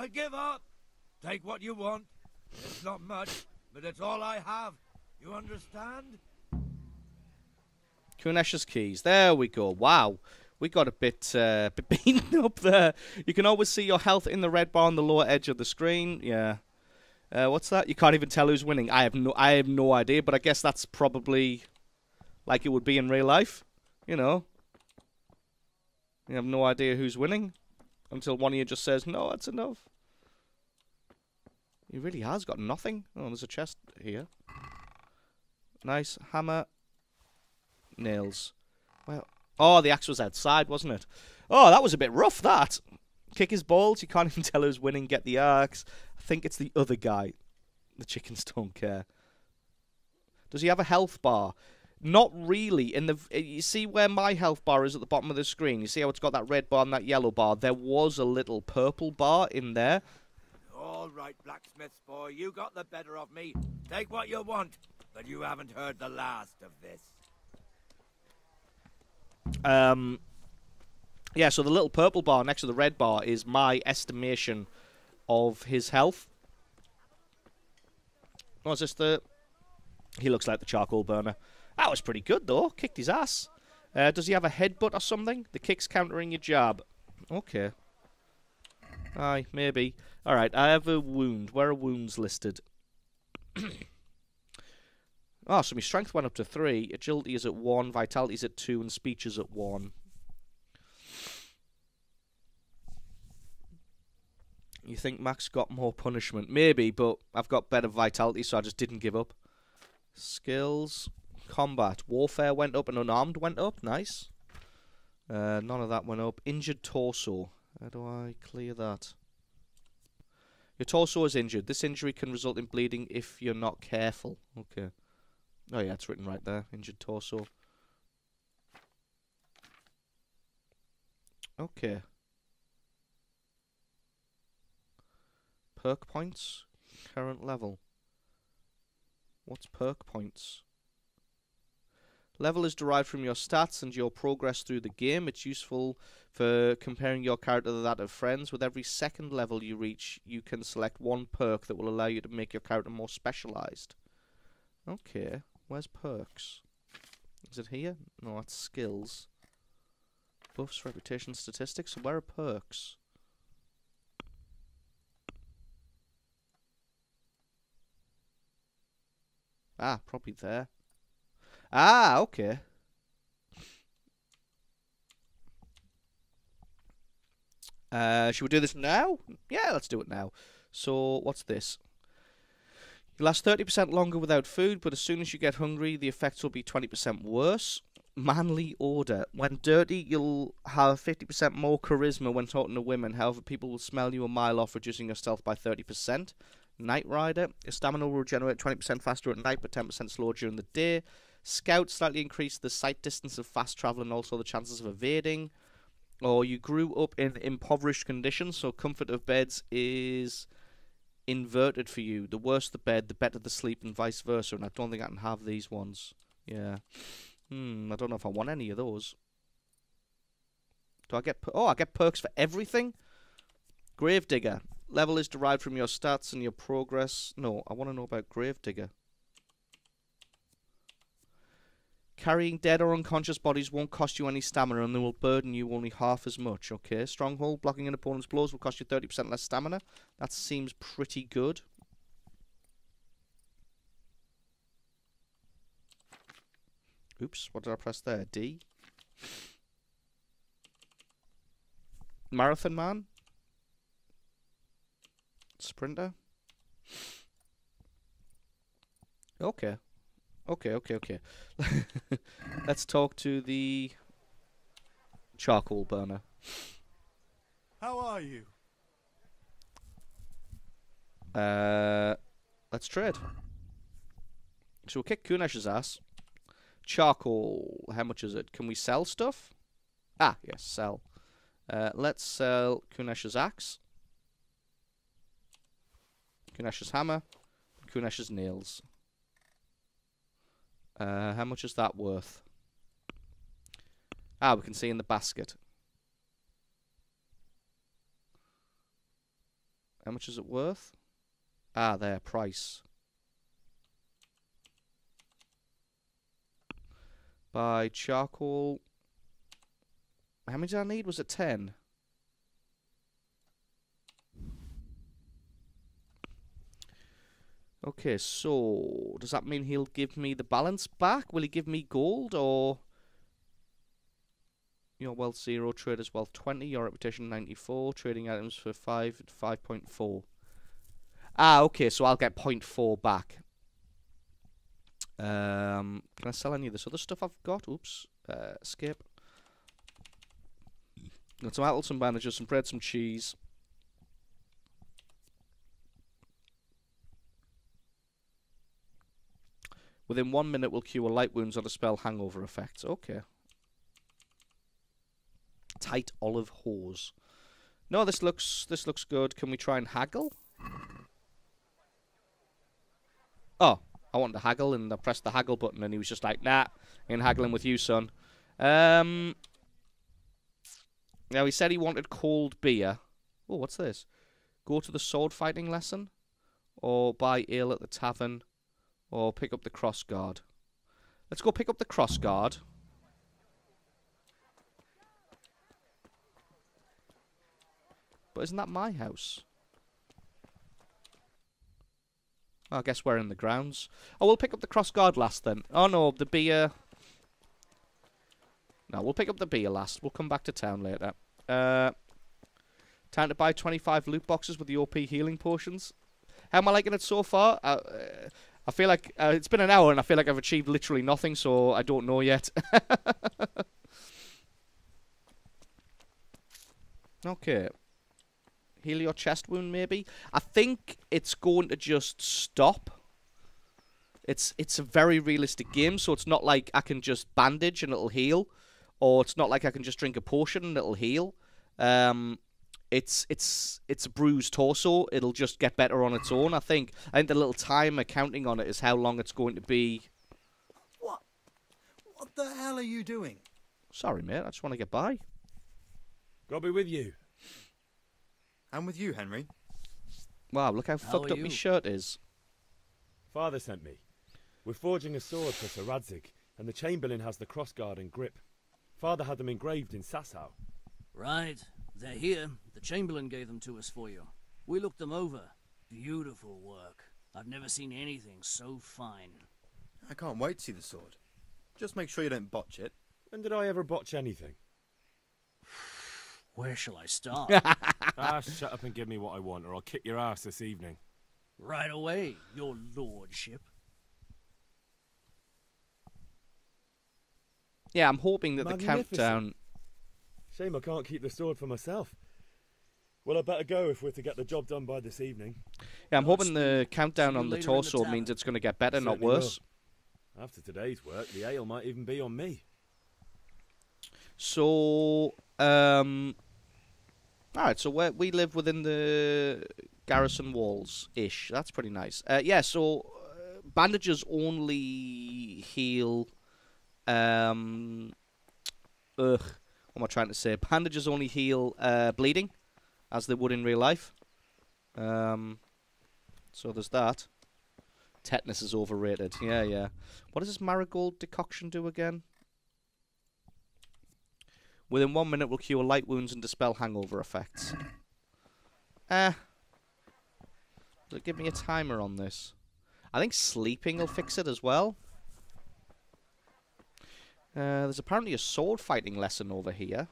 I give up. Take what you want. It's not much, but it's all I have. You understand? Kunesh's keys. There we go. Wow. We got a bit beaten up there. You can always see your health in the red bar on the lower edge of the screen. Yeah. What's that? You can't even tell who's winning. I have no idea, but I guess that's probably like it would be in real life. You know. You have no idea who's winning until one of you just says, no, that's enough. He really has got nothing. Oh, there's a chest here. Nice. Hammer. Nails. Well, oh, the axe was outside, wasn't it? Oh, that was a bit rough, that. Kick his balls. You can't even tell who's winning. Get the axe. I think it's the other guy. The chickens don't care. Does he have a health bar? Not really. You see where my health bar is at the bottom of the screen? You see how it's got that red bar and that yellow bar? There was a little purple bar in there. All right, blacksmith boy, you got the better of me. Take what you want, but you haven't heard the last of this. Yeah, so the little purple bar next to the red bar is my estimation of his health. Oh, is this the... He looks like the charcoal burner. That was pretty good, though. Kicked his ass. Does he have a headbutt or something? The kick's countering your jab. Okay. Aye, maybe. Alright, I have a wound. Where are wounds listed? Oh, so my strength went up to 3. Agility is at 1. Vitality is at 2. And speech is at 1. You think Max got more punishment? Maybe, but I've got better vitality, so I just didn't give up. Skills. Combat. Warfare went up and unarmed went up. Nice. None of that went up. Injured torso. How do I clear that? Your torso is injured. This injury can result in bleeding if you're not careful. Okay. Oh yeah, it's written right there. Injured torso. Okay. Perk points. Current level. What's perk points? Level is derived from your stats and your progress through the game. It's useful for comparing your character to that of friends. With every second level you reach, you can select one perk that will allow you to make your character more specialized. Okay, where's perks? Is it here? No, that's skills. Buffs, reputation, statistics. So where are perks? Ah, probably there. Ah, okay. Should we do this now? Yeah, let's do it now. So, what's this? You last 30% longer without food, but as soon as you get hungry, the effects will be 20% worse. Manly order. When dirty, you'll have 50% more charisma when talking to women. However, people will smell you a mile off, reducing your stealth by 30%. Night Rider. Your stamina will regenerate 20% faster at night, but 10% slower during the day. Scout slightly increased the sight distance of fast travel and also the chances of evading. Or you grew up in impoverished conditions, so comfort of beds is inverted for you. The worse the bed, the better the sleep, and vice versa. And I don't think I can have these ones. Yeah. I don't know if I want any of those. Do I get... Oh, I get perks for everything? Gravedigger. Level is derived from your stats and your progress. No, I want to know about Gravedigger. Carrying dead or unconscious bodies won't cost you any stamina and they will burden you only half as much. Okay, Stronghold. Blocking an opponent's blows will cost you 30% less stamina. That seems pretty good. Oops, what did I press there? D. Marathon Man. Sprinter. Okay. Okay. Let's talk to the charcoal burner. How are you? Let's trade. So we'll kick Kunesh's ass. Charcoal, how much is it? Can we sell stuff? Ah, yes, sell. Let's sell Kunesh's axe. Kunesh's hammer. Kunesh's nails. How much is that worth? Ah, we can see in the basket. How much is it worth? Ah, there, price. Buy charcoal. How many did I need? Was it 10? Okay, so does that mean he'll give me the balance back? Will he give me gold or your wealth 0, trader's wealth 20, your reputation 94, trading items for 5 at 5.4. Ah, okay, so I'll get 0.4 back. Can I sell any of this other stuff I've got? Oops. Escape. Got some apples, some bandages, some bread, some cheese. Within 1 minute, will cure light wounds or dispel hangover effects. Okay. Tight olive hose. No, this looks good. Can we try and haggle? Oh, I wanted to haggle, and I pressed the haggle button, and he was just like, "Nah, ain't haggling with you, son." Now he said he wanted cold beer. Oh, what's this? Go to the sword fighting lesson, or buy ale at the tavern, or pick up the cross guard. Let's go pick up the cross guard. But isn't that my house? Oh, I guess we're in the grounds. Oh, we'll pick up the cross guard last then. Oh no, the beer. No, we'll pick up the beer last. We'll come back to town later. Time to buy 25 loot boxes with the OP healing potions. How am I liking it so far? I feel like it's been an hour and I feel like I've achieved literally nothing, so I don't know yet. Okay. Heal your chest wound, maybe. I think it's going to just stop. It's a very realistic game, so it's not like I can just bandage and it'll heal, or it's not like I can just drink a potion and it'll heal. It's a bruised torso. It'll just get better on its own. I think the little timer counting on it is how long it's going to be. What the hell are you doing? Sorry, mate. I just want to get by. God be with you. And with you, Henry. Wow, look how fucked up my shirt is. Father sent me. We're forging a sword for Sir Radzig, and the Chamberlain has the crossguard and grip. Father had them engraved in Sasau. Right. They're here. The Chamberlain gave them to us for you. We looked them over. Beautiful work. I've never seen anything so fine. I can't wait to see the sword. Just make sure you don't botch it. When did I ever botch anything? Where shall I start? Shut up and give me what I want, or I'll kick your ass this evening. Right away, your lordship. Yeah, I'm hoping that the countdown... Shame I can't keep the sword for myself. Well, I better go if we're to get the job done by this evening. Yeah, I'm hoping the countdown on the torso means it's going to get better, not worse. Will. After today's work, the ale might even be on me. So, alright, so we live within the garrison walls-ish. That's pretty nice. Yeah, so bandages only heal... what am I trying to say? Bandages only heal bleeding, as they would in real life. So there's that. Tetanus is overrated. Yeah. What does this marigold decoction do again? Within 1 minute, will cure light wounds and dispel hangover effects. Does it give me a timer on this? I think sleeping will fix it as well. There's apparently a sword fighting lesson over here.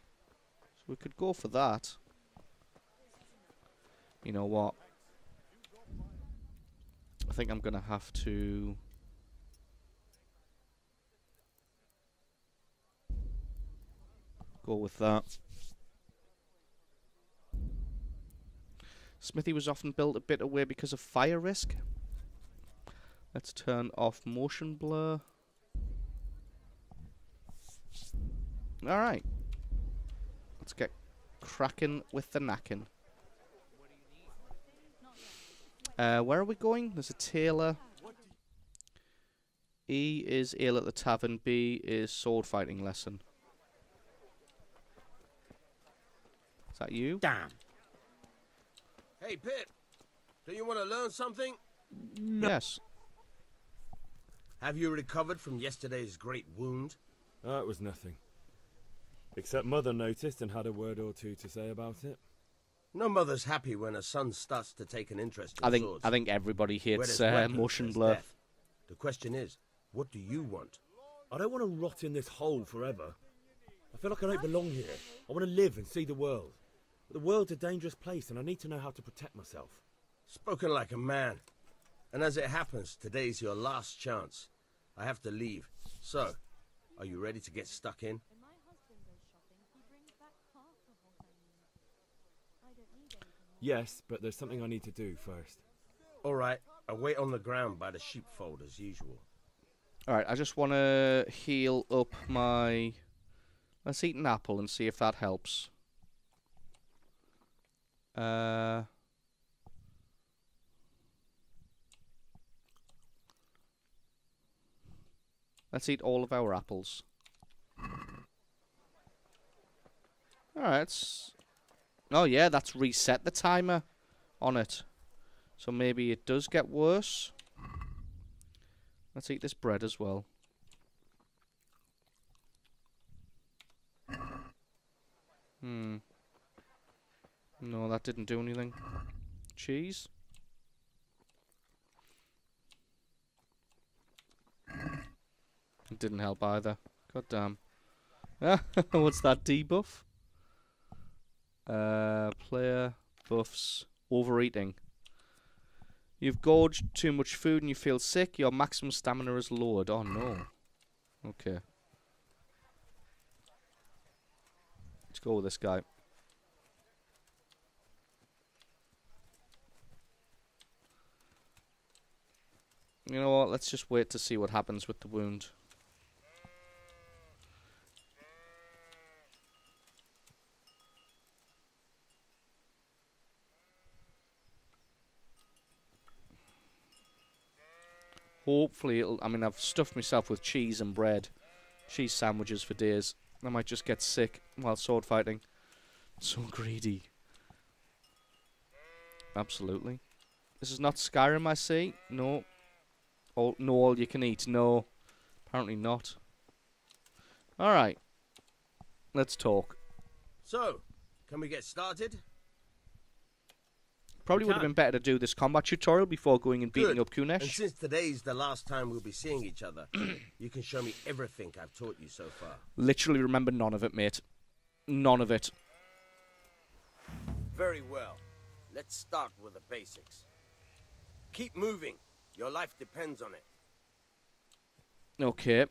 So we could go for that. You know what? I think I'm going to have to... go with that. Smithy was often built a bit away because of fire risk. Let's turn off motion blur. Alright. Let's get cracking with the knacking. Where are we going? There's a tailor. E is ale at the tavern. B is sword fighting lesson. Is that you? Damn. Hey, Pip. Do you want to learn something? Yes. Have you recovered from yesterday's great wound? It was nothing. Except Mother noticed and had a word or two to say about it. No mother's happy when her son starts to take an interest in swords. I think everybody Where hates there's weapons, motion there's blur. death. The question is, what do you want? I don't want to rot in this hole forever. I feel like I don't belong here. I want to live and see the world. But the world's a dangerous place and I need to know how to protect myself. Spoken like a man. And as it happens, today's your last chance. I have to leave. So, are you ready to get stuck in? When my husband goes shopping, he brings back half of what I need. I don't need anything more. Yes, but there's something I need to do first. All right, I'll wait on the ground by the sheepfold as usual. Alright, I just want to heal up my... Let's eat an apple and see if that helps. Let's eat all of our apples. Alright. Oh yeah, that's reset the timer on it. So maybe it does get worse. Let's eat this bread as well. No, that didn't do anything. Cheese? It didn't help either. God damn. What's that debuff? Player buffs. Overeating. You've gorged too much food and you feel sick. Your maximum stamina is lowered. Oh no. Okay. Let's go with this guy. You know what? Let's just wait to see what happens with the wound. Hopefully it'll... I mean, I've stuffed myself with cheese and bread. Cheese sandwiches for days. I might just get sick while sword fighting. So greedy. Absolutely. This is not Skyrim, I see. No. No all you can eat. No. Apparently not. Alright. Let's talk. So, can we get started? Probably would have been better to do this combat tutorial before going and beating Good. up Kunesh. And since today's the last time we'll be seeing each other, you can show me everything I've taught you so far. Literally remember none of it, mate. None of it. Very well. Let's start with the basics. Keep moving. Your life depends on it. Okay.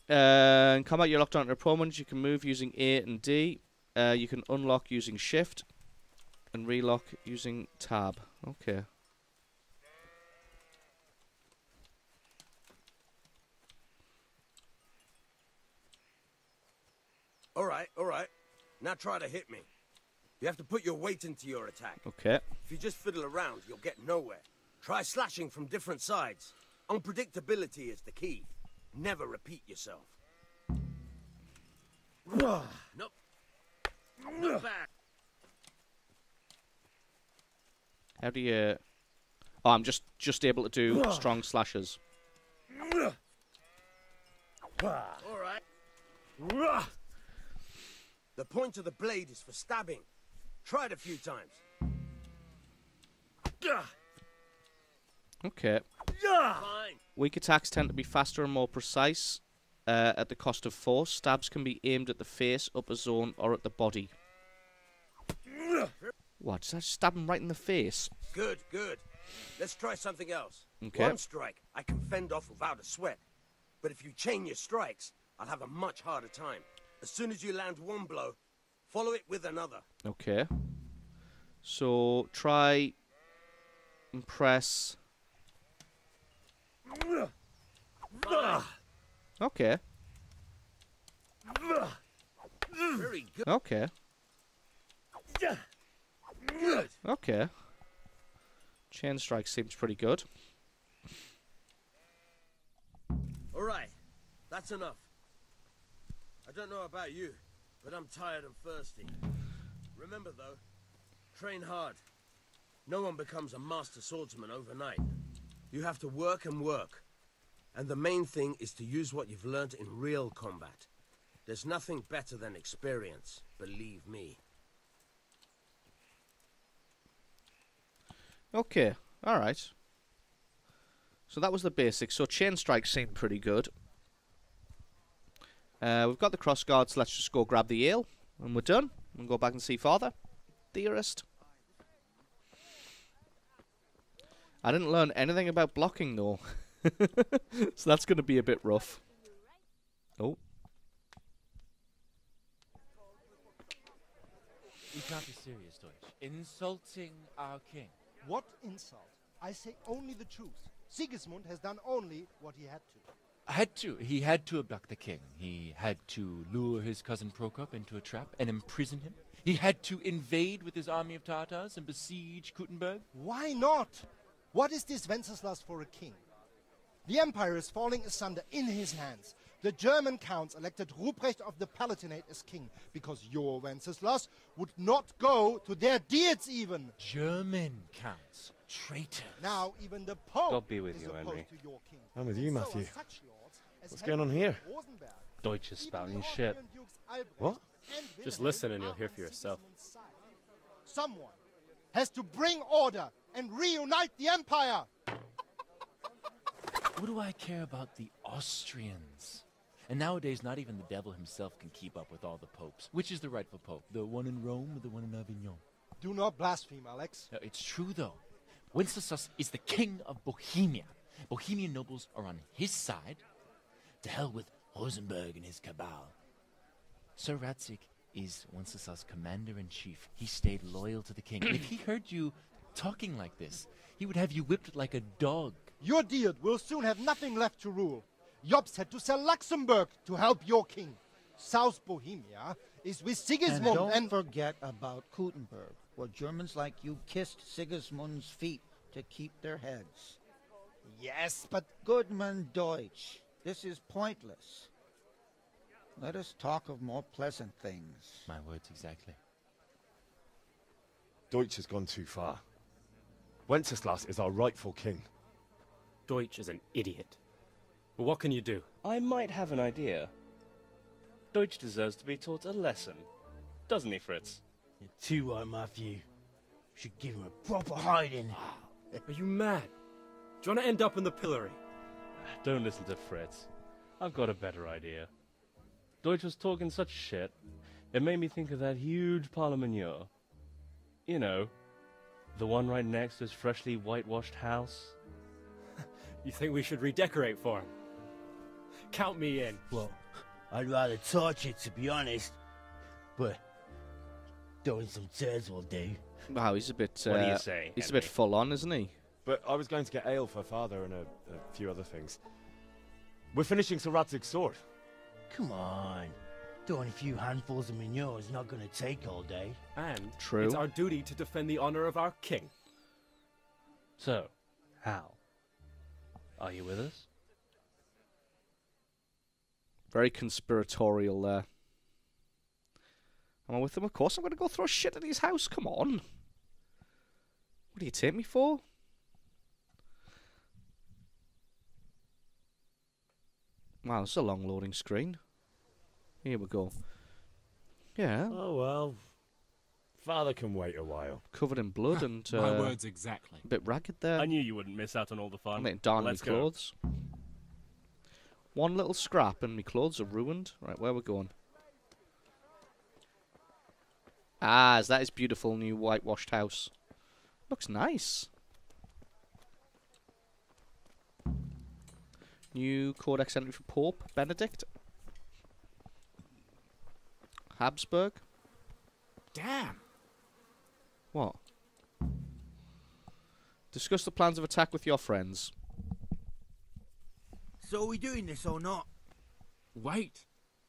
In combat, you're locked onto opponents. You can move using A and D. You can unlock using Shift. And relock using Tab. Okay. All right. Now try to hit me. You have to put your weight into your attack. Okay. If you just fiddle around, you'll get nowhere. Try slashing from different sides. Unpredictability is the key. Never repeat yourself. Nope. Not bad. How do you... Oh, I'm just able to do strong slashes. All right. The point of the blade is for stabbing. Try it a few times. Okay. Fine. Weak attacks tend to be faster and more precise at the cost of force. Stabs can be aimed at the face, upper zone, or at the body. What? Did I stab him right in the face? Good. Let's try something else. Okay. One strike, I can fend off without a sweat. But if you chain your strikes, I'll have a much harder time. As soon as you land one blow, follow it with another. Okay. So, try and press... Okay. Very good. Okay. Good. Okay. Chain strike seems pretty good. All right. That's enough. I don't know about you, but I'm tired and thirsty. Remember, though, train hard. No one becomes a master swordsman overnight. You have to work and work. And the main thing is to use what you've learned in real combat. There's nothing better than experience, believe me. Okay, alright. So that was the basics. So chain strike seemed pretty good. We've got the cross guards. Let's just go grab the ale. And we're done. And go back and see father. Dearest. I didn't learn anything about blocking though. So that's going to be a bit rough. Oh. You can't be serious, Deutsch. Insulting our king. What insult? I say only the truth. Sigismund has done only what he had to. He had to abduct the king. He had to lure his cousin Prokop into a trap and imprison him. He had to invade with his army of Tartars and besiege Kuttenberg. Why not? What is this Wenceslas for a king? The empire is falling asunder in his hands. The German counts elected Ruprecht of the Palatinate as king because your Wenceslas would not go to their deeds even. German counts. Traitors. Now even the Pope God be with is you, opposed Henry. to your king. I'm with you, So are Matthew. such lords as What's going on Henry here? of Rosenberg. Deutsch is Even spouting the shit. Austrian Dukes Albrecht What? and Just Wilhelm listen and you'll are hear on for yourself. Sigismund's side. Someone has to bring order and reunite the empire. What do I care about the Austrians? And nowadays, not even the devil himself can keep up with all the popes. Which is the rightful pope? The one in Rome or the one in Avignon? Do not blaspheme, Alex. No, it's true, though. Wenceslas is the king of Bohemia. Bohemian nobles are on his side. To hell with Rosenberg and his cabal. Sir Ratzik is Wenceslas' commander-in-chief. He stayed loyal to the king. And if he heard you talking like this, he would have you whipped like a dog. Your deed will soon have nothing left to rule. Jobst had to sell Luxembourg to help your king. South Bohemia is with Sigismund And and... don't forget about Kuttenberg, where Germans like you kissed Sigismund's feet to keep their heads. Yes, but... Goodman Deutsch, this is pointless. Let us talk of more pleasant things. My words exactly. Deutsch has gone too far. Wenceslas is our rightful king. Deutsch is an idiot. But what can you do? I might have an idea. Deutsch deserves to be taught a lesson. Doesn't he, Fritz? You're too right, Matthew. Should give him a proper hiding. Are you mad? Do you want to end up in the pillory? Don't listen to Fritz. I've got a better idea. Deutsch was talking such shit, it made me think of that huge parliament. You know, the one right next to his freshly whitewashed house. You think we should redecorate for him? Count me in. Well, I'd rather torch it, to be honest. But throwing some turds will do. Wow, he's a bit... What do you say, He's a Henry? bit full on, isn't he? But I was going to get ale for father and a few other things. We're finishing Sir Ratzig's sword. Come on. Throwing a few handfuls of manure is not going to take all day. And True. it's our duty to defend the honor of our king. So, how? Are you with us? Very conspiratorial there. Am I with him? Of course I'm going to go throw shit at his house. Come on. What do you take me for? Wow, this is a long loading screen. Here we go. Yeah. Oh, well. Father can wait a while. Covered in blood and... My words exactly. A bit ragged there. I knew you wouldn't miss out on all the fun. I'm darning my Let's go. clothes. One little scrap and my clothes are ruined. Right, where we going? Ah, is that his beautiful new whitewashed house? Looks nice. New codex entry for Pope Benedict. Habsburg. Damn. What? Discuss the plans of attack with your friends. So are we doing this or not? Wait.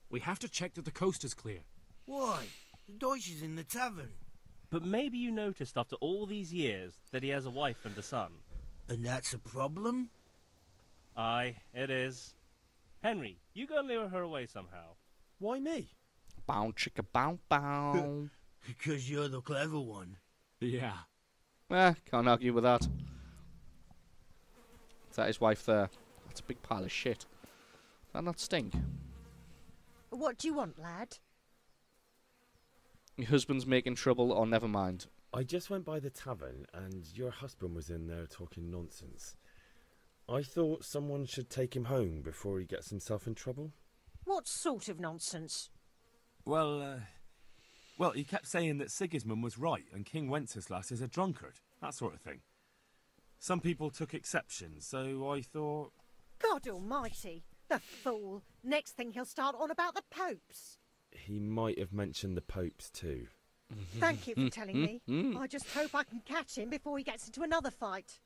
We have to check that the coast is clear. Why? The Deutsch is in the tavern. But maybe you noticed after all these years that he has a wife and a son. And that's a problem? Aye, it is. Henry, you go and lure her away somehow. Why me? Bow chicka bow bow. Because you're the clever one. Yeah. Can't argue with that. Is that his wife there? That's a big pile of shit. Does that not stink? What do you want, lad? Your husband's making trouble, or never mind. I just went by the tavern and your husband was in there talking nonsense. I thought someone should take him home before he gets himself in trouble. What sort of nonsense? Well, he kept saying that Sigismund was right and King Wenceslas is a drunkard, that sort of thing. Some people took exception, so I thought... God almighty, the fool. Next thing he'll start on about the popes. He might have mentioned the popes too. Thank you for telling me. I just hope I can catch him before he gets into another fight.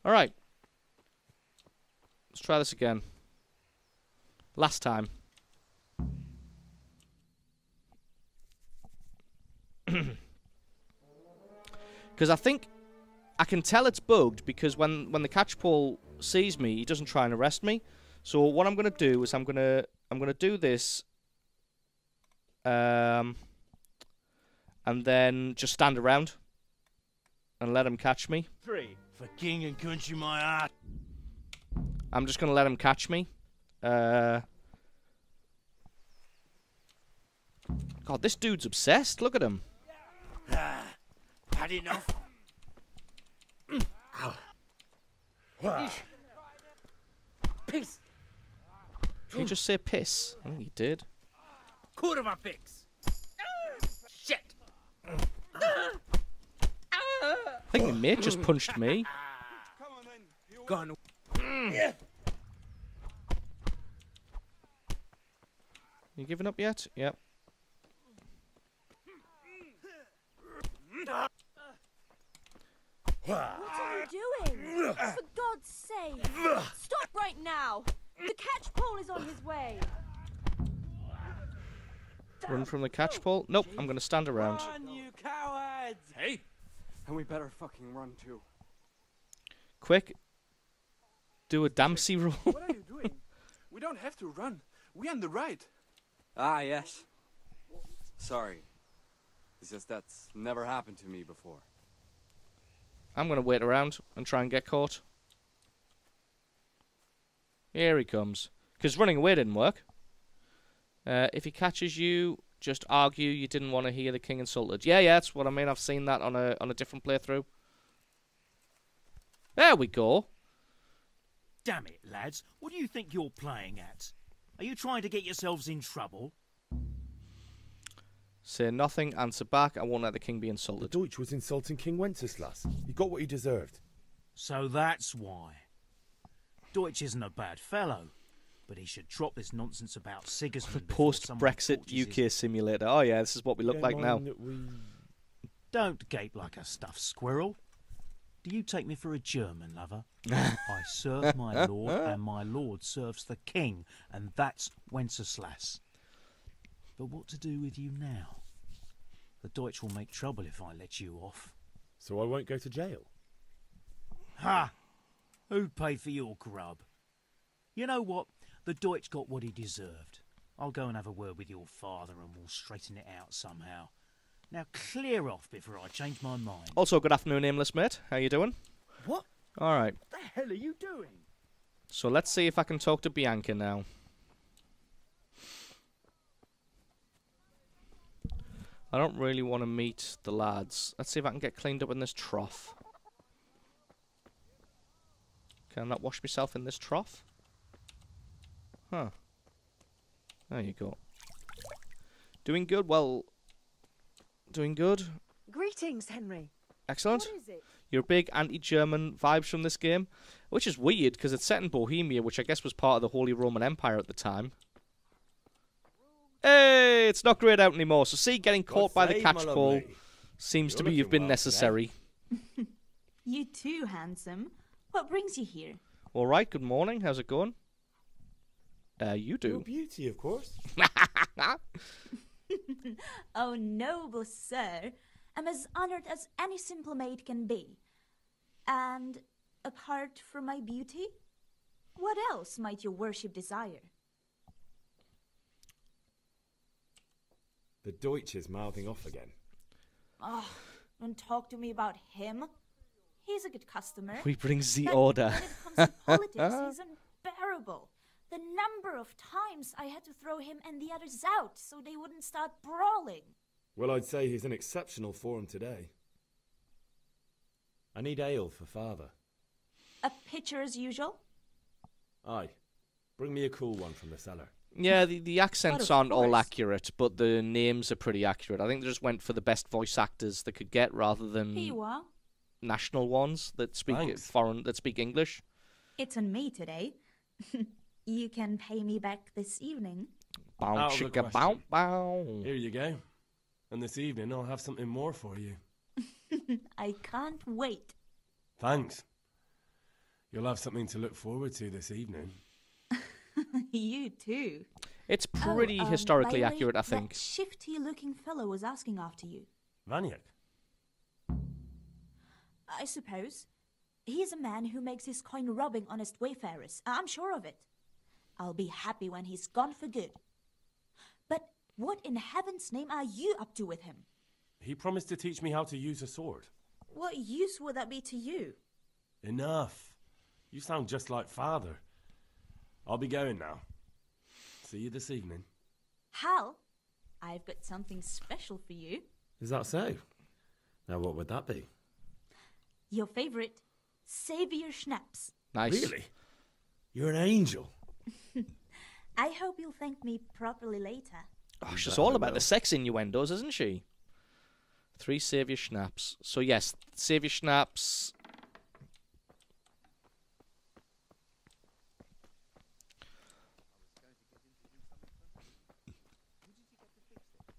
Alright. Let's try this again. Last time. Because I think I can tell it's bugged because when the catchpole sees me, he doesn't try and arrest me. So what I'm gonna do is I'm gonna do this, and then just stand around and let him catch me. 3 for king and country, my heart. I'm just gonna let him catch me. God, this dude's obsessed. Look at him. Had enough. Piss. Did he just say piss? I think he did. Kurva fix. Shit. I think my mate just punched me. Gone. You giving up yet? Yep. What are you doing? For God's sake! Stop right now! The catchpole is on his way! Run from the catchpole? Nope, I'm going to stand around. Run, you cowards! Hey! And we better fucking run too. Quick. Do a Dempsey roll. What are you doing? We don't have to run. We're on the right. Ah, yes. Sorry. It's just that's never happened to me before. I'm going to wait around and try and get caught. Here he comes. Because running away didn't work. If he catches you, just argue you didn't want to hear the king insulted. Yeah, that's what I mean. I've seen that on a different playthrough. There we go. Damn it, lads. What do you think you're playing at? Are you trying to get yourselves in trouble? Say nothing, answer back. I won't let the king be insulted. The Deutsch was insulting King Wenceslas. He got what he deserved. So that's why. Deutsch isn't a bad fellow, but he should drop this nonsense about Sigismund. Post-Brexit UK simulator. Oh yeah, this is what we look like now. Don't gape like a stuffed squirrel. Do you take me for a German lover? I serve my lord, and my lord serves the king, and that's Wenceslas. But what to do with you now? The Deutsch will make trouble if I let you off. So I won't go to jail? Ha! Who'd pay for your grub? You know what? The Deutsch got what he deserved. I'll go and have a word with your father and we'll straighten it out somehow. Now clear off before I change my mind. Also, good afternoon, nameless mate. How you doing? What? Alright. What the hell are you doing? So let's see if I can talk to Bianca now. I don't really want to meet the lads. Let's see if I can get cleaned up in this trough. Can I not wash myself in this trough? Huh. There you go. Doing good? Well, doing good. Greetings, Henry. Excellent. What is it? You're big anti-German vibes from this game, which is weird because it's set in Bohemia, which I guess was part of the Holy Roman Empire at the time. Hey, it's not grayed out anymore. So see, getting caught by the catchpole seems to be have been necessary. You too, handsome. What brings you here? All right, good morning. How's it going? You do. Your beauty, of course. Oh, noble sir. I'm as honored as any simple maid can be. And apart from my beauty, what else might your worship desire? The Deutsch is mouthing off again. Oh, don't talk to me about him. He's a good customer. We brings the But order. when it comes to politics, he's unbearable. The number of times I had to throw him and the others out so they wouldn't start brawling. Well, I'd say he's in exceptional form today. I need ale for father. A pitcher as usual? Aye. Bring me a cool one from the cellar. Yeah, the accents But of aren't all course. accurate, but the names are pretty accurate. I think they just went for the best voice actors they could get rather than Here you are. national ones that speak that speak English. It's on me today. You can pay me back this evening. Bow Out of the chicka bow question. bow. Here you go. And this evening I'll have something more for you. I can't wait. Thanks. You'll have something to look forward to this evening. You too. It's pretty historically by the way, accurate, I think. That shifty-looking fellow was asking after you. Vaniak? I suppose. He's a man who makes his coin robbing honest wayfarers. I'm sure of it. I'll be happy when he's gone for good. But what in heaven's name are you up to with him? He promised to teach me how to use a sword. What use would that be to you? Enough. You sound just like father. I'll be going now. See you this evening. Hal, I've got something special for you. Is that so? Now what would that be? Your favorite Savior Schnapps. Nice. Really? You're an angel. I hope you'll thank me properly later. Oh, she's all about the sex innuendos, isn't she? 3 Saviour Schnapps. So yes, Saviour Schnapps.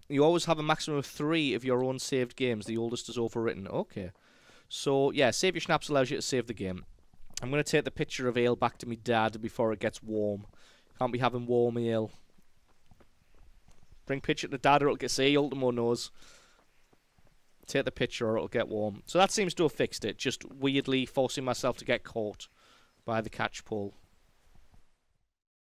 You always have a maximum of 3 of your own saved games. The oldest is overwritten. Okay. So, yeah, Saviour Schnapps allows you to save the game. I'm going to take the pitcher of ale back to me dad before it gets warm. Can't be having warm ale. Bring pitcher to dad or it'll get say Ultimo knows. Take the pitcher or it'll get warm. So that seems to have fixed it. Just weirdly forcing myself to get caught by the catch pole.